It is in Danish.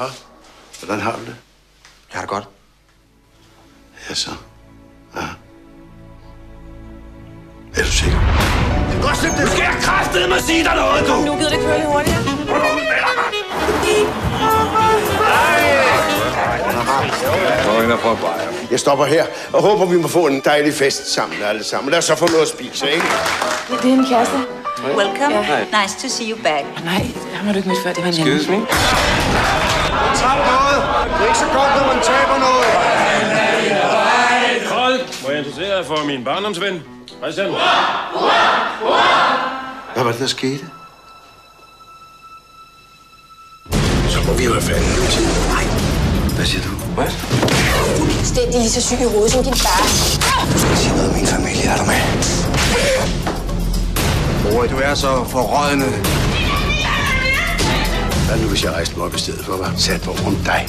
Nå, hvordan har du det? Jeg har det godt. Ja, så. Ja. Er du sikker? Godt slippe det! Nu skal jeg kraftedeme sige dig noget, du! Nu gider det køre lidt hurtigere. Jeg stopper her og håber, vi må få en dejlig fest sammen alle sammen. Lad os så få noget at spise, ikke? Det er en kæreste. Welcome. Ja. Nice to see you back. Nej, ham har du ikke mødt før. Det var en anden. Excuse me. Træt noget! Det er ikke så godt, når man taber noget! Hold! Må jeg interessere dig for min barndomsven? Christian? Hvad var det, der skete? Så må vi jo have fat i tid. Nej. Hvad siger du? Hvad? Fuldstændig lige så syg i hovedet som din far. Du skal sige noget om min familie, er du med? Bror, du er så forrådende. Hvad nu, hvis jeg rejste mig op i stedet for at være sat på rundt dig?